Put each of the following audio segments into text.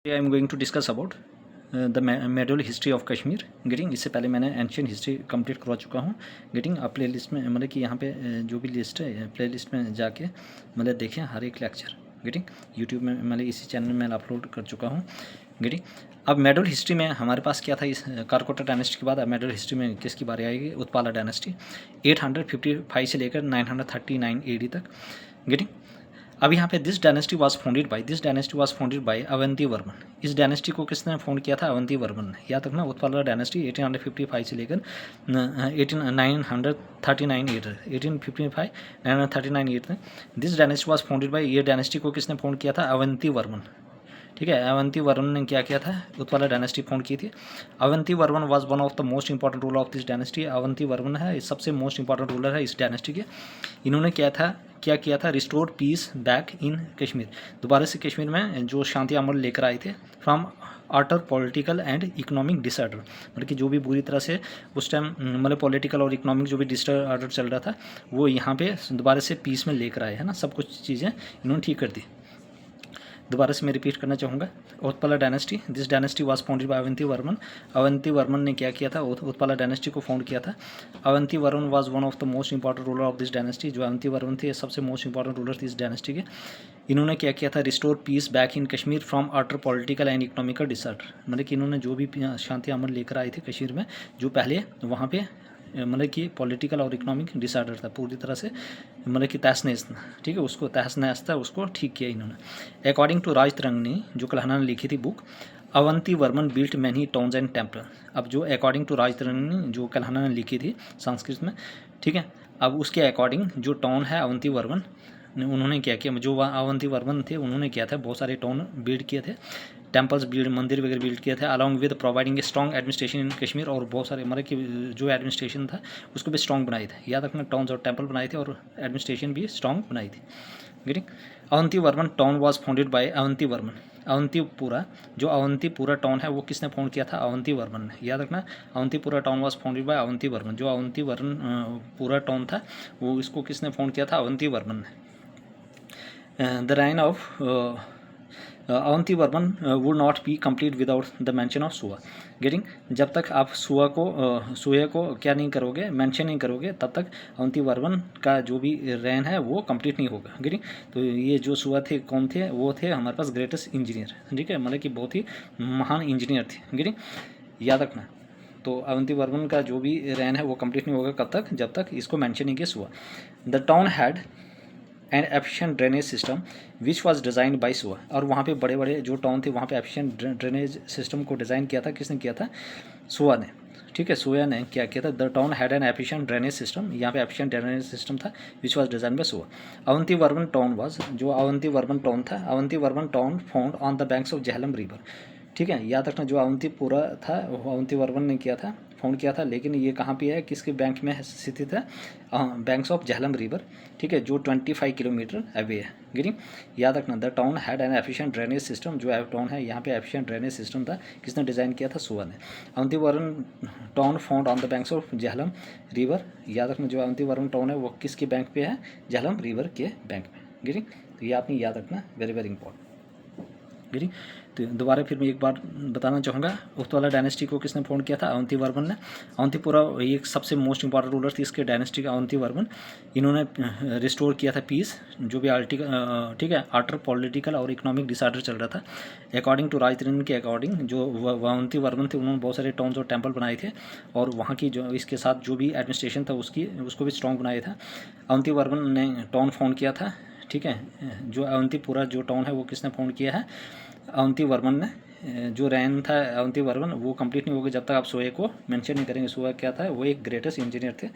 I am going to discuss about the medal history of Kashmir. Getting इससे पहले मैंने ancient history complete करवा चुका हूँ। गेटिंग आप प्ले लिस्ट में मतलब कि यहाँ पे जो भी लिस्ट है प्ले लिस्ट में जाके मतलब देखें हर एक लेक्चर। गेटिंग यूट्यूब में मतलब इसी चैनल में अपलोड कर चुका हूँ। गेटिंग अब मेडल हिस्ट्री में हमारे पास क्या था, इस कारकोटा डायनेस्टी के बाद अब मेडल हिस्ट्री में किसकी बारी आएगी? उत्पाला डायनेस्टी 855 से लेकर 939 AD तक। गेटिंग अब यहाँ पे this dynasty was founded by Avanti Varman. इस डायनेस्टी को किसने फाउंड किया था? अवंती वर्मन ने। याद रखना उत्पाला डायनेस्टी 1855 से लेकर 1839 तक this dynasty was founded bye. ये डायनेस्टी को किसने फाउंड किया था? अवंती वर्मन। ठीक है, अवंती वर्मन ने क्या किया था? उत्पाला डायनेस्टी फाउंड की थी। Avanti Varman was one of the most important ruler of this dynasty. Avanti Varman है सबसे मोस्ट इंपॉर्टेंट रूलर है इस डायनेस्टी के। इन्होंने क्या किया था? Restored peace back in Kashmir. दोबारा से कश्मीर में जो शांति अमल लेकर आए थे from utter political and economic disorder. मतलब कि जो भी बुरी तरह से उस टाइम मतलब पॉलिटिकल और इकोनॉमिक जो भी डिसऑर्डर चल रहा था वो यहाँ पे दोबारा से पीस में लेकर आए, है ना। सब कुछ चीज़ें इन्होंने ठीक कर दी। दोबारा से मैं रिपीट करना चाहूँगा। Utpala dynasty, this dynasty was founded by Avanti Varman. Avanti Varman ने क्या किया था? उत्पला डायनेस्टी को फाउंड किया था। Avanti Varman was one of the most important ruler of this dynasty. जो अवंती वर्मन थे सबसे मोस्ट इंपॉर्टेंट रूलर थे इस डायनेस्टी के। इन्होंने क्या किया था? Restore peace back in Kashmir from utter political and economical disorder. मतलब कि इन्होंने जो भी शांति अमन लेकर आए थे कश्मीर में, जो पहले वहाँ पे मतलब कि पॉलिटिकल और इकोनॉमिक डिसऑर्डर था पूरी तरह से, मतलब कि तहस नहस, ठीक है, उसको तहस नहस था, उसको ठीक किया इन्होंने। अकॉर्डिंग टू राज तरंग ने, जो कल्हना ने लिखी थी book, Avanti Varman built many towns and temple. अब जो अकॉर्डिंग टू राज तरंग ने जो कल्हना ने लिखी थी संस्कृत में, ठीक है, अब उसके अकॉर्डिंग जो टाउन है अवंती वर्मन उन्होंने क्या किया, जो अवंती वर्मन थे उन्होंने क्या था? बहुत सारे टाउन बिल्ड किए थे, टेम्पल्स बिल्ड, मंदिर वगैरह बिल्ड किया था, along with providing a strong administration in Kashmir. और बहुत सारे मतलब कि जो एडमिनिस्ट्रेशन था उसको भी स्ट्रॉन्ग बनाए थे। याद रखना, टाउन्स और टेम्पल बनाए थे और एडमिनिस्ट्रेशन भी स्ट्रॉन्ग बनाई थी। Getting Avanti Varman town was founded by Avanti Varman. Avantipura, जो अवंतीपुरा टाउन है वो किसने फाउंड किया था? अवंती वर्मन ने। याद रखना, Avantipura town was founded by Avanti Varman. जो अवंती वर्मन पूरा टाउन था वो इसको किसने फाउंड किया था? अवंती वर्मन ने। The reign of Avanti Varman would not be complete without the mention of Suyya. Getting जब तक आप सुआ को क्या नहीं करोगे, मेंशन नहीं करोगे, तब तक अवंती वर्मन का जो भी रेन है वो कंप्लीट नहीं होगा। गेटिंग तो ये जो सुआ थे कौन थे? वो थे हमारे पास ग्रेटेस्ट इंजीनियर, ठीक है, मतलब कि बहुत ही महान इंजीनियर थे। गेटिंग याद रखना, तो अवंती वर्मन का जो भी रेन है वो कंप्लीट नहीं होगा। कब तक? जब तक इसको मेंशन नहीं किया Suyya. The town had and efficient drainage system which was design by Suyya. और वहाँ पे बड़े बड़े जो टाउन थे वहाँ पे एफिशिएंट ड्रेनेज सिस्टम को डिज़ाइन किया था, किसने किया था? सुआ ने। ठीक है, सुआ ने क्या किया था? The town had an efficient drainage system, यहाँ पे एफिशिएंट ड्रेनेज सिस्टम था which was design by Sua. Avanti Varman town was, जो अवंती वर्मन टाउन था, Avanti Varman town found on the banks of Jhelum river. ठीक है, याद रखना, जो अवंतीपुरा था वो अवंती वर्मन ने किया था, फाउंड किया था, लेकिन ये कहाँ पे है, किसके बैंक में स्थित है? बैंक्स ऑफ झेलम रिवर, ठीक है, जो 25 किलोमीटर अवे है। गिरी याद रखना, the town had an efficient drainage system. जो टाउन है यहाँ पे एफिशिएंट ड्रेनेज सिस्टम था, किसने डिज़ाइन किया था? सुआ ने। Avanti Varman town found on the banks of Jhelum river. याद रखना, जो अवंती वर्मन टाउन है वो किसके बैंक पे है? झेलम रिवर के बैंक में। गिरी तो ये आपने याद रखना, वेरी वेरी इंपॉर्टेंट। गिरी तो दोबारा फिर मैं एक बार बताना चाहूँगा, उत्पाला डायनेस्टी को किसने फाउंड किया था? अवंती वर्मन ने। अवंतीपुरा एक सबसे मोस्ट इंपॉर्टेंट रूलर थी इसके डायनेस्टी का, अवंती वर्मन। इन्होंने रिस्टोर किया था पीस, जो भी ठीक है, आर्टर पॉलिटिकल और इकोनॉमिक डिसऑर्डर चल रहा था। अकॉर्डिंग टू राजतरंग के अकॉर्डिंग, जो अवंती वर्मन थे उन्होंने बहुत सारे टाउन्स और टेम्पल बनाए थे और वहाँ की जो इसके साथ जो भी एडमिनिस्ट्रेशन था उसको भी स्ट्रॉन्ग बनाया था। अवंती वर्मन ने टाउन फाउंड किया था, ठीक है। जो अवंतीपुरा जो टाउन है वो किसने फाउंड किया है? अवंती वर्मन ने। जो रैन था अवंती वर्मन, वो कंप्लीट नहीं होगा जब तक आप सोए को मेंशन नहीं करेंगे। सोए क्या था? वो एक ग्रेटेस्ट इंजीनियर थे।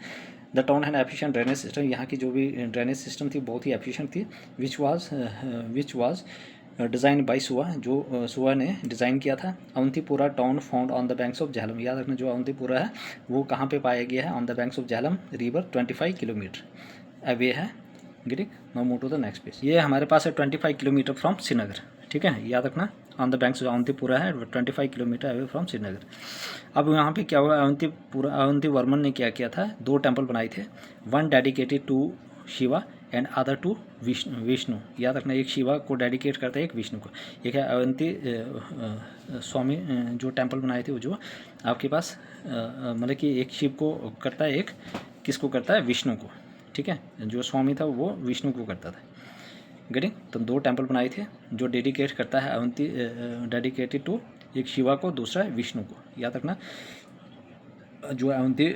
The town had efficient drainage system, यहाँ की जो भी ड्रेनेज सिस्टम थी बहुत ही एफिशिएंट थी, which was design by Suyya, जो सुआ ने डिज़ाइन किया था। Avantipura town found on the banks of Jhelum. याद रखना, जो अवंतीपुरा है वो कहाँ पे पाया गया है? On the banks of Jhelum river, 25 kilometre away है। Getting now move to the next page. ये हमारे पास है 25 किलोमीटर फ्रॉम श्रीनगर, ठीक है, याद रखना। ऑन द बैंक्स अवंतीपुरा है 25 किलोमीटर अवे फ्रॉम श्रीनगर। अब यहाँ पे क्या हुआ? अवंती वर्मन ने क्या किया था? 2 टेम्पल बनाए थे, one dedicated to Shiva and other to Vishnu. याद रखना, एक शिवा को डेडिकेट करता है, एक विष्णु को। एक है अवंती स्वामी जो टेम्पल बनाए थे, वो जो आपके पास मतलब कि एक शिव को करता है, एक किसको करता है, विष्णु को। ठीक है, जो स्वामी था वो विष्णु को करता था। गेटिंग? तो 2 टेम्पल बनाए थे, जो डेडिकेट करता है अवंती डेडिकेटेड टू एक शिवा को, दूसरा विष्णु को। याद रखना, जो अवंती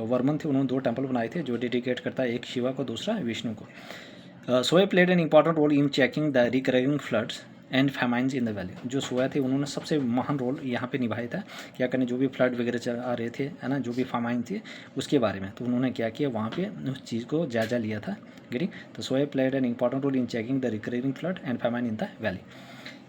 वर्मन थे उन्होंने 2 टेम्पल बनाए थे, जो डेडिकेट करता है एक शिवा को, दूसरा विष्णु को। Suyya played an important role in checking the recurring floods and famines in the valley. जो सोया थे उन्होंने सबसे महान रोल यहाँ पे निभाया था, क्या करने, जो भी फ्लड वगैरह चल आ रहे थे, है ना, जो भी फेमाइन थी उसके बारे में, तो उन्होंने क्या किया, वहाँ पे उस चीज़ को जायजा लिया था। गेटिंग? तो Suyya played an important role in checking the recurring flood and famine in the valley.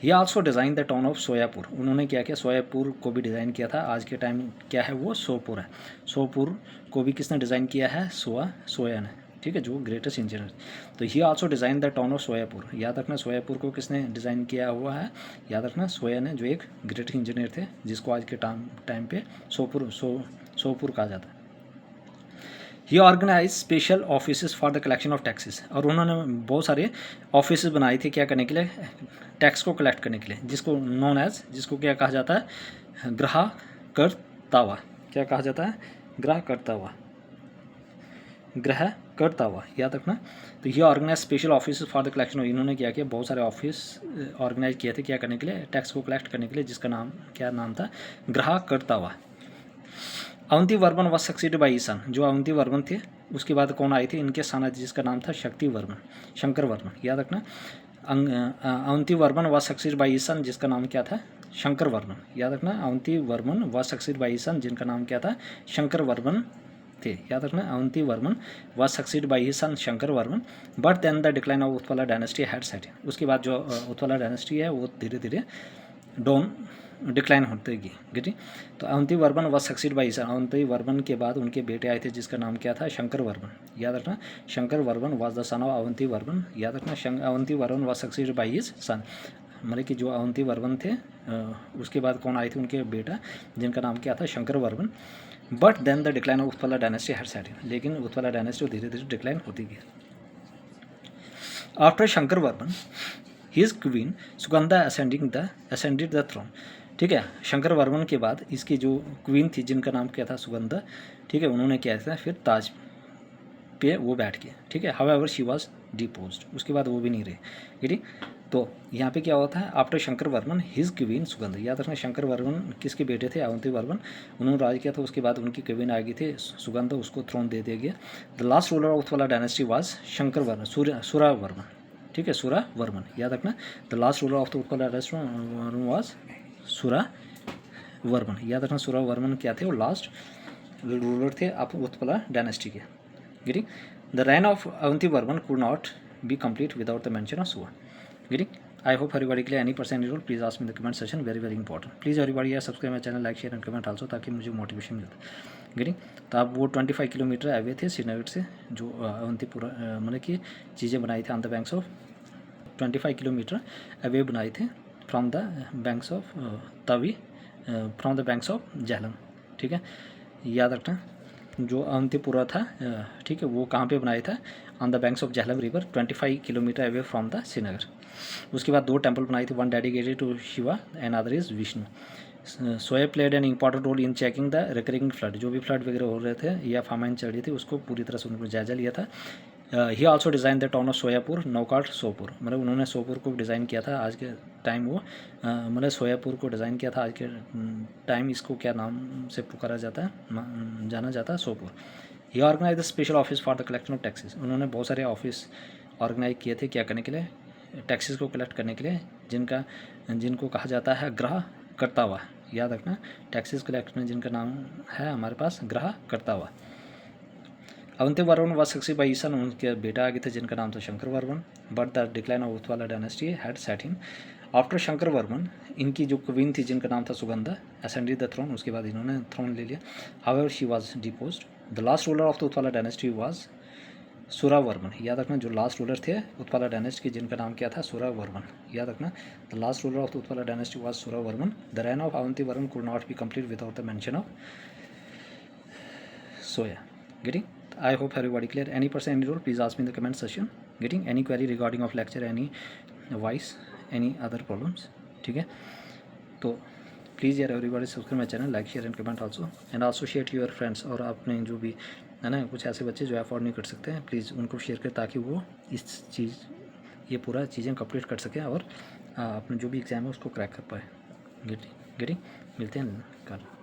He also design the town of Suyyapur. उन्होंने क्या किया, सोयापुर को भी डिज़ाइन किया था। आज के टाइम क्या है, वो सोपुर है। सोपुर को भी किसने डिज़ाइन किया है, सोया ने। ठीक है, जो ग्रेटेस्ट इंजीनियर। तो he also design the town of Suyyapur. याद रखना, सोयापुर को किसने डिज़ाइन किया हुआ है, याद रखना, सोया ने, जो एक ग्रेट इंजीनियर थे, जिसको आज के टाइम पे सोपुर कहा जाता है। He organise special office for the collection of taxes. और उन्होंने बहुत सारे ऑफिस बनाए थे, क्या करने के लिए, टैक्स को कलेक्ट करने के लिए, जिसको नॉन एज, जिसको क्या कहा जाता है, ग्राहकर्तावा। क्या कहा जाता है, ग्राहकर्तावा, ग्राहकर्तावा। याद रखना। तो ये organise special office for the collection. इन्होंने क्या किया, बहुत सारे ऑफिस ऑर्गेनाइज किए थे, क्या करने के लिए, टैक्स को कलेक्ट करने के लिए, जिसका नाम क्या नाम था, ग्राहकर्तावा। Avanti Varman was succeeded by his son. जो अवंती वर्मन थे उसके बाद कौन आए थे, इनके सन, जिसका नाम था शक्ति वर्मन, शंकर वर्मन। याद रखना, Avanti Varman was succeeded by his son, जिसका नाम क्या था, शंकर वर्मन। याद रखना, Avanti Varman was succeeded by his son, जिनका नाम क्या था, शंकर वर्मन थे। याद रखना, Avanti Varman was succeeded by son Shankar Varman, but then the decline of Utpala dynasty had set. उसके बाद जो उत्पला डायनेस्टी है वो धीरे धीरे डाउन डिक्लाइन होते गई। गेटी? तो Avanti Varman was succeed by son. Avanti Varman के बाद उनके बेटे आए थे, जिसका नाम क्या था, शंकर वर्मन। याद रखना, Shankar Varman was the son of Avanti Varman. याद रखना, Avanti Varman was succeed by his son. मतलब कि जो अवंती वर्मन थे उसके बाद कौन आए थे, उनके बेटा, जिनका नाम क्या था, Shankar Varman. But then the decline of Utpala dynasty had set. लेकिन उत्पला डायनेस्टी धीरे धीरे डिक्लाइन होती गई। After Shankar Varman his queen Sugandha ascended the throne. ठीक है, शंकर वर्मन के बाद इसकी जो क्वीन थी, जिनका नाम क्या था, सुगंधा, ठीक है, उन्होंने क्या किया, फिर ताज पे वो बैठ गए। ठीक है, हाउएवर शी वाज डिपोज्ड। उसके बाद वो भी नहीं रहे। ठीक, तो यहाँ पे क्या होता है, after Shankar Varman his queen Sugandha. याद रखना, शंकर वर्मन किसके बेटे थे, अवंती वर्मन, उन्होंने राज किया था। उसके बाद उनकी क्वीन आ गई थी सुगंधा, उसको थ्रोन दे दिया गया। The last ruler of Utpala dynasty was Shankar Varman, सुरा वर्मन। ठीक है, सुरा वर्मन। याद रखना, the last ruler of the Utpala dynasty was Sura Varman. याद रखना, सुरा वर्मन क्या थे, वो लास्ट रूलर थे आप उत्पला डायनेस्टी के। Getting? The reign of Avanti Varman could not be complete without the mention of Suyya. Getting? I hope everybody clear. Any person role please ask me the comment section, very very important. Please everybody यार subscribe my channel, like share and comment also, ताकि मुझे motivation मिलता। Getting? तो आप वो 25 kilometre away थे श्रीनगर से, जो अवंतीपुरा मतलब कि चीज़ें बनाई थी on the banks of 25 kilometre away बनाए थे from the banks of Tawi, from the banks of Jhelum. ठीक है, याद रखना, जो अवंतीपुरा था, ठीक है, वो कहाँ पे बनाया था, on the banks of Jhelum river, 25 kilometre away from the Srinagar. उसके बाद 2 टेम्पल बनाए थे, one dedicated to Shiva and other is Vishnu. Suyya played an important role in checking the recurring flood. जो भी फ्लड वगैरह हो रहे थे या फामाइन चल रही थी, उसको पूरी तरह से उनको जायजा लिया था। He also design the town of Suyyapur, नौकाट सोपुर। मतलब उन्होंने सोपुर को डिज़ाइन किया था। आज के टाइम वो मतलब सोयापुर को डिज़ाइन किया था। आज के टाइम इसको क्या नाम से पुकारा जाता है, जाना जाता है, Sopore. He organize the special office for the collection of taxes. उन्होंने बहुत सारे ऑफिस ऑर्गेनाइज किए थे, क्या करने के लिए, टैक्सेस को कलेक्ट करने के लिए, जिनको कहा जाता है ग्राहकर्तावा। याद रखना, टैक्सेस कलेक्ट करने जिनका नाम है हमारे पास ग्राहकर्तावा। Avanti Varman was succeed by his son. उनके बेटा आगे थे, जिनका नाम था Shankar Varman. But the decline of Utpala dynasty had set in. After Shankar Varman, इनकी जो क्वीन थी, जिनका नाम था सुगंधा, असेंडेड द थ्रोन। उसके बाद इन्होंने थ्रोन ले लिया। However she was deposed. The last ruler of the Utpala dynasty was Sura Varman. याद रखना, जो लास्ट रूलर थे उत्पला डायनेस्टी के, जिनका नाम क्या था, सुरा वर्मन। याद रखना, the last ruler of the Utpala dynasty was Sura Varman. The reign of Avanti Varman could not be complete without the mention of Suyya. Getting? I hope everybody clear. Any person, any role, please ask me in the comment section. Getting any query regarding of lecture, any voice, any other problems. ठीक है, तो please यार everybody subscribe my channel, like share and comment also, and also share to your friends. और आपने जो भी है ना, कुछ ऐसे बच्चे जो अफोर्ड नहीं कर सकते हैं, प्लीज़ उनको शेयर करें ताकि वो इस चीज़ ये पूरा चीज़ें कंप्लीट कर सकें और अपने जो भी एग्ज़ाम है उसको क्रैक कर पाए. गेटिंग मिलते हैं कल.